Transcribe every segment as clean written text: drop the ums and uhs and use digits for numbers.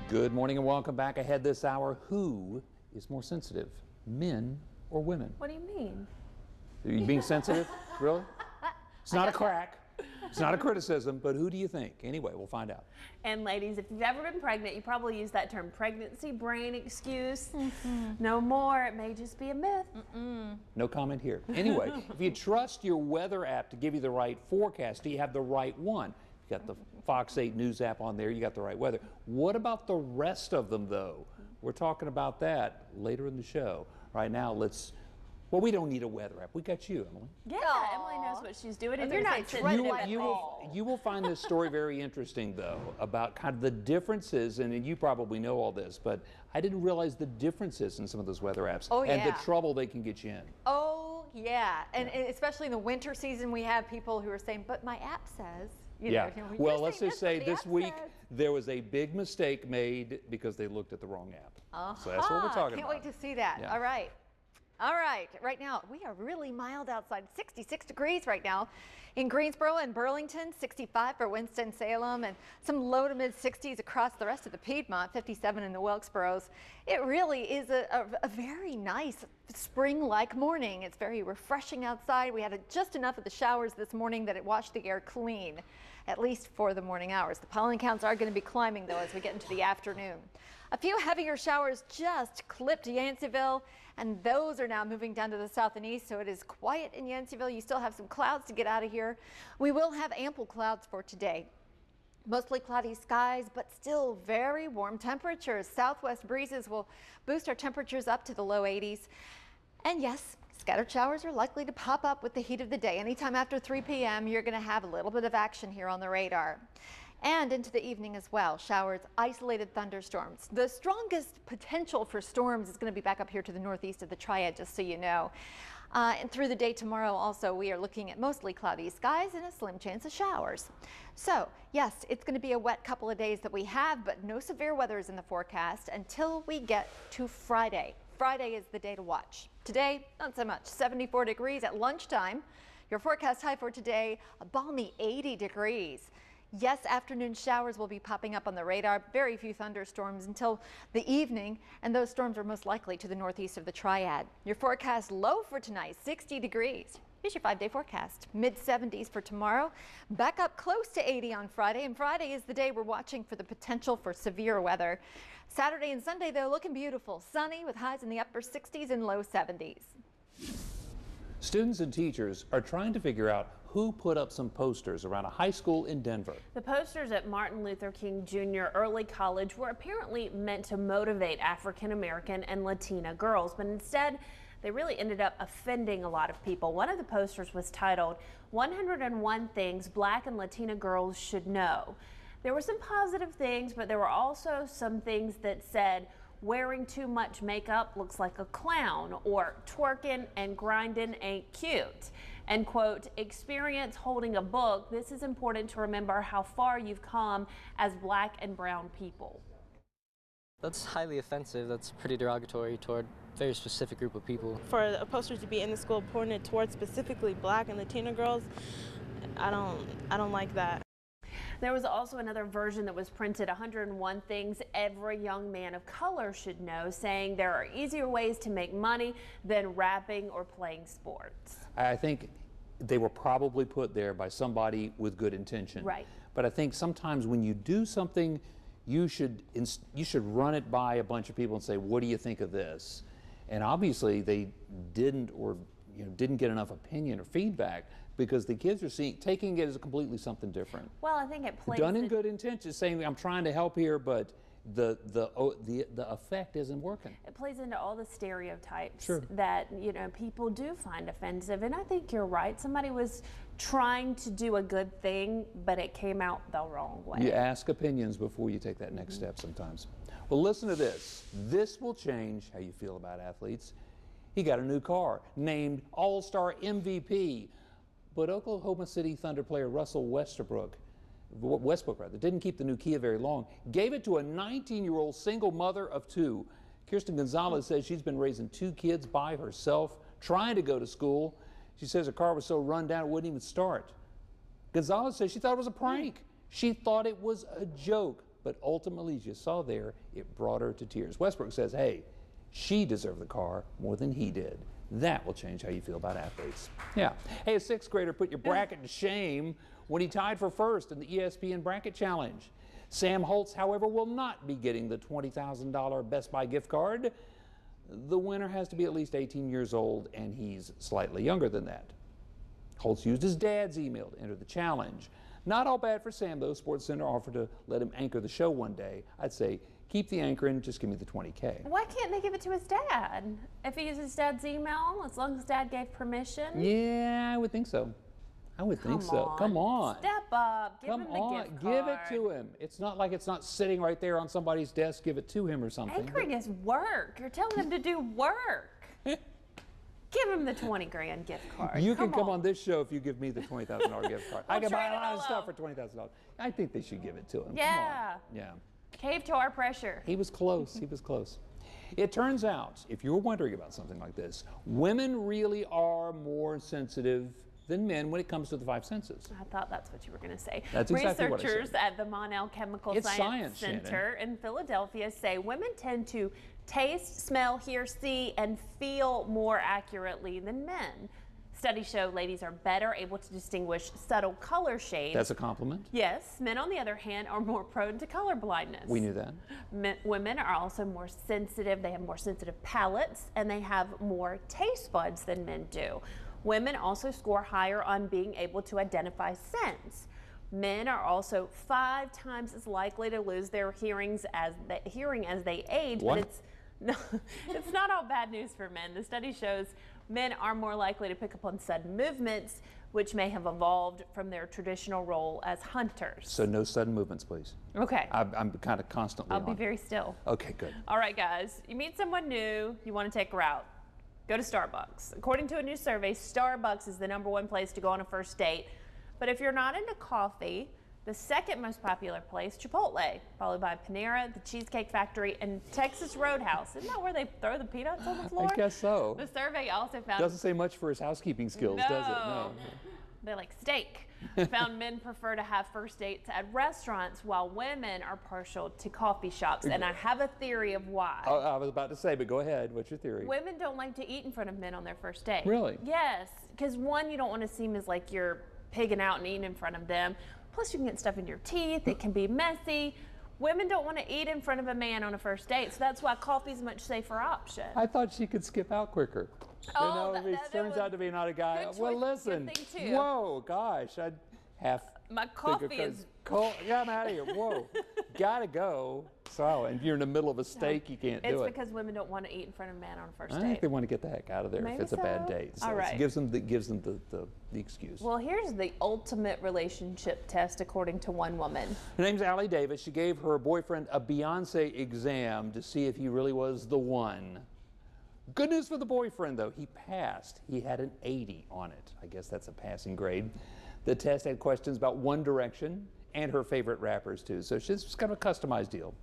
Good morning and welcome back. Ahead this hour, who is more sensitive, men or women? What do you mean? Are you being sensitive? Really? It's not a crack. It's not a criticism, but who do you think? Anyway, we'll find out. And ladies, if you've ever been pregnant, you probably use that term pregnancy brain excuse. No more. It may just be a myth. No comment here. Anyway, if you trust your weather app to give you the right forecast, do you have the right one? You got the Fox 8 News app on there, you got the right weather. What about the rest of them, though? We're talking about that later in the show. Right now, well, we don't need a weather app. We got you, Emily. Yeah, Aww. Emily knows what she's doing, and You're you're not not sensitive sensitive at all. You will find this story very interesting, though, about kind of the differences, and you probably know all this, but I didn't realize the differences in some of those weather apps and the trouble they can get you in. Oh, yeah. And especially in the winter season, we have people who are saying, but my app says. Well, let's just say this week there was a big mistake made because they looked at the wrong app. So that's what we're talking about. Can't wait to see that. Yeah. All right. All right. Right now, we are really mild outside. 66 degrees right now in Greensboro and Burlington, 65 for Winston-Salem, and some low to mid 60s across the rest of the Piedmont, 57 in the Wilkesboros. It really is a very nice spring-like morning. It's very refreshing outside. We had just enough of the showers this morning that it washed the air clean, at least for the morning hours. The pollen counts are going to be climbing, though, as we get into the afternoon. A few heavier showers just clipped Yanceyville, and those are now moving down to the south and east, so it is quiet in Yanceyville. You still have some clouds to get out of here. We will have ample clouds for today. Mostly cloudy skies, but still very warm temperatures. Southwest breezes will boost our temperatures up to the low 80s. And yes, scattered showers are likely to pop up with the heat of the day. Anytime after 3 p.m., you're going to have a little bit of action here on the radar. And into the evening as well, showers, isolated thunderstorms. The strongest potential for storms is going to be back up here to the northeast of the Triad, just so you know. And through the day tomorrow also, we are looking at mostly cloudy skies and a slim chance of showers. So yes, it's going to be a wet couple of days that we have, but no severe weather is in the forecast until we get to Friday. Friday is the day to watch. Today, not so much. 74 degrees at lunchtime. Your forecast high for today, a balmy 80 degrees. Yes, afternoon showers will be popping up on the radar. Very few thunderstorms until the evening, and those storms are most likely to the northeast of the Triad. Your forecast low for tonight, 60 degrees. Here's your 5-day forecast. Mid-70s for tomorrow. Back up close to 80 on Friday, and Friday is the day we're watching for the potential for severe weather. Saturday and Sunday, though, looking beautiful. Sunny with highs in the upper 60s and low 70s. Students and teachers are trying to figure out who put up some posters around a high school in Denver. The posters at Martin Luther King Jr. Early College were apparently meant to motivate African American and Latina girls, but instead they really ended up offending a lot of people. One of the posters was titled 101 Things Black and Latina Girls Should Know. There were some positive things, but there were also some things that said wearing too much makeup looks like a clown, or twerking and grinding ain't cute. And quote, experience holding a book. This is important to remember how far you've come as black and brown people. That's highly offensive. That's pretty derogatory toward a very specific group of people. For a poster to be in the school pointed towards specifically black and Latina girls, I don't like that. There was also another version that was printed, 101 Things Every Young Man of Color Should Know, saying there are easier ways to make money than rapping or playing sports. I think they were probably put there by somebody with good intention. Right. But I think sometimes when you do something, you should run it by a bunch of people and say, what do you think of this? And obviously they didn't, or didn't get enough opinion or feedback, because the kids are taking it as completely something different. Well, I think it plays done in good intention, saying I'm trying to help here, but the effect isn't working. It plays into all the stereotypes Sure. that people do find offensive, and I think you're right. Somebody was trying to do a good thing, but it came out the wrong way. You ask opinions before you take that next step sometimes. Well, listen to this. This will change how you feel about athletes. He got a new car named All-Star MVP. But Oklahoma City Thunder player Russell Westbrook didn't keep the new Kia very long, gave it to a 19-year-old single mother of 2. Kirsten Gonzalez says she's been raising 2 kids by herself, trying to go to school. She says her car was so run down it wouldn't even start. Gonzalez says she thought it was a prank. She thought it was a joke. but ultimately, as you saw there, it brought her to tears. Westbrook says, hey, she deserved the car more than he did. That will change how you feel about athletes. Yeah. Hey, a sixth grader put your bracket to shame when he tied for first in the ESPN Bracket Challenge. Sam Holtz, however, will not be getting the $20,000 Best Buy gift card. The winner has to be at least 18 years old, and he's slightly younger than that. Holtz used his dad's email to enter the challenge. Not all bad for Sam, though. SportsCenter offered to let him anchor the show one day. I'd say, keep the anchoring, just give me the $20K. Why can't they give it to his dad? If he uses dad's email, as long as dad gave permission? Yeah, I would think so. I would think so. Come on. Step up. Give Come him the on. gift Give card. it to him. It's not like it's not sitting right there on somebody's desk. Give it to him or something. Anchoring is work. You're telling him to do work. Give him the 20 grand gift card. You can come on this show if you give me the $20,000 gift card. I can buy a lot of stuff for $20,000. I think they should give it to him. Yeah. Come on. Yeah. Cave to our pressure. He was close. He was close. It turns out, if you were wondering about something like this, women really are more sensitive than men when it comes to the five senses. I thought that's what you were going to say. That's exactly what I said. Researchers at the Mon-El Chemical It's Science science, Center in Philadelphia say women tend to taste, smell, hear, see, and feel more accurately than men. Studies show ladies are better able to distinguish subtle color shades. That's a compliment. Yes, men on the other hand are more prone to color blindness. We knew that. Women are also more sensitive. They have more sensitive palates and they have more taste buds than men do. Women also score higher on being able to identify scents. Men are also 5 times as likely to lose their hearing as they age. What? But it's not all bad news for men. The study shows men are more likely to pick up on sudden movements, which may have evolved from their traditional role as hunters. So no sudden movements, please. Okay. I'm kind of constantly I'll be on. very still. Okay, good. All right, guys. You meet someone new, you want to take a route. Go to Starbucks. According to a new survey, Starbucks is the #1 place to go on a first date. But if you're not into coffee, the second most popular place, Chipotle, followed by Panera, the Cheesecake Factory, and Texas Roadhouse. Isn't that where they throw the peanuts on the floor? I guess so. The survey also found Doesn't say much for his housekeeping skills, does it? No. They like steak. Found men prefer to have first dates at restaurants while women are partial to coffee shops. And I have a theory of why. Oh, I was about to say, but go ahead. What's your theory? Women don't like to eat in front of men on their first date. Really? Yes. Because one, you don't want to seem as like you're pigging out and eating in front of them. Plus, you can get stuff in your teeth. It can be messy. Women don't want to eat in front of a man on a first date, so that's why coffee's a much safer option. I thought she could skip out quicker. Oh, you know, it turns out to be not a guy. good Well, choice, good listen. thing, too. Whoa, gosh, I'd half. My coffee is. Yeah, I'm out of here. Whoa, gotta go. So, and you're in the middle of a steak, you can't do It's it. because women don't want to eat in front of a man on a first I date. think they want to get the heck out of there if Maybe it's a bad so. date. So All right. it gives them the excuse. Well, here's the ultimate relationship test, according to one woman. Her name's Allie Davis. She gave her boyfriend a Beyonce exam to see if he really was the one. Good news for the boyfriend, though. He passed. He had an 80 on it. I guess that's a passing grade. The test had questions about One Direction and her favorite rappers, too. So she's kind of a customized deal.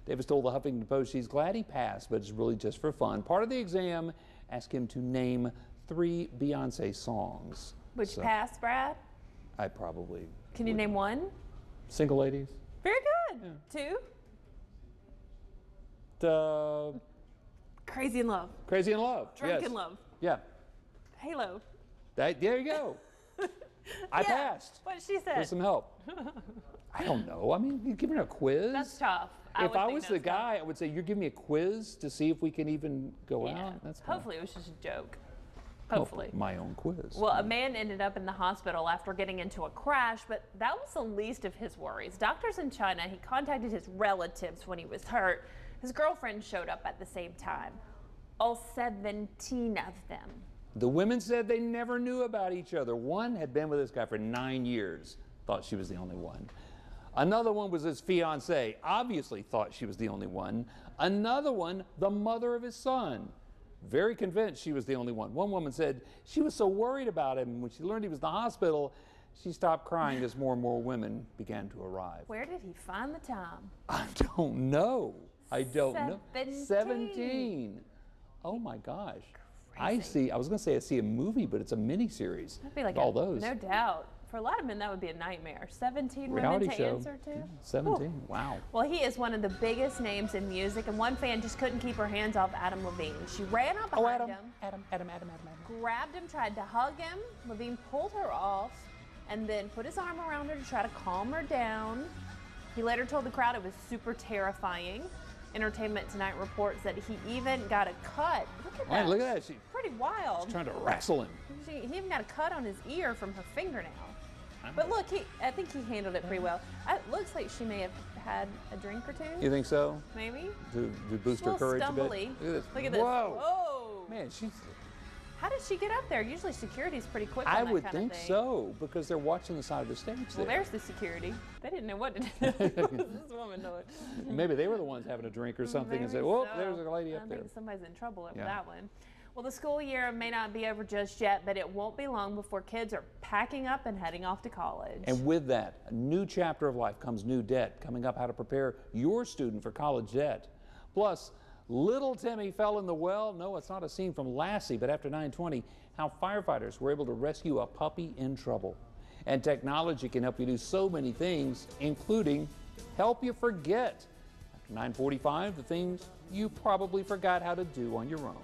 Davis told the Huffington Post she's glad he passed, but it's really just for fun. Part of the exam asked him to name 3 Beyonce songs. Would you pass, Brad? I probably. Can you name one? Single Ladies? Very good. 2? Crazy in Love. Crazy in Love. Drunk yes. in Love. Yeah. Halo. There you go. I passed. What she said. With some help. I don't know. I mean, you're giving her a quiz. That's tough. If I was the guy, I would say, you're giving me a quiz to see if we can even go out. That's fine. Hopefully it was just a joke. Hopefully. My own quiz. Well, a man ended up in the hospital after getting into a crash, but that was the least of his worries. Doctors in China, he contacted his relatives when he was hurt. His girlfriend showed up at the same time. All 17 of them. The women said they never knew about each other. One had been with this guy for 9 years, thought she was the only one. Another one was his fiancée, obviously thought she was the only one. Another one, the mother of his son, very convinced she was the only one. One woman said she was so worried about him when she learned he was in the hospital, she stopped crying as more and more women began to arrive. Where did he find the time? I don't know. I don't know. 17. 17. Oh my gosh. I was going to say I see a movie, but it's a mini series. That'd be like all those. No doubt. For a lot of men, that would be a nightmare. 17 Reality women to show. answer to. 17. Wow. Well, he is one of the biggest names in music, and one fan just couldn't keep her hands off Adam Levine. She ran up behind him, grabbed him, tried to hug him. Levine pulled her off and then put his arm around her to try to calm her down. He later told the crowd it was super terrifying. Entertainment Tonight reports that he even got a cut. Look at that. Man, look at that. She's Pretty wild. trying to wrestle him. He even got a cut on his ear from her fingernail. But look, I think he handled it pretty well. It looks like she may have had a drink or two. You think so? Maybe. To boost She's a her courage little a bit? stumbly. Look at this. Look at this. Whoa. Whoa. Man, she's... How did she get up there? Usually security's pretty quick on I that would kind of think thing. so, because they're watching the side of the stage Well, there. there's the security. They didn't know what to do. What was this woman doing? Maybe they were the ones having a drink or something and Maybe said, whoa, so. there's a lady up I there. think somebody's in trouble over Yeah. that one. Well, the school year may not be over just yet, but it won't be long before kids are packing up and heading off to college. And with that, a new chapter of life comes new debt. Coming up, how to prepare your student for college debt. Plus, little Timmy fell in the well. No, it's not a scene from Lassie, but after 9:20, how firefighters were able to rescue a puppy in trouble. And technology can help you do so many things, including help you forget. After 9:45, the things you probably forgot how to do on your own.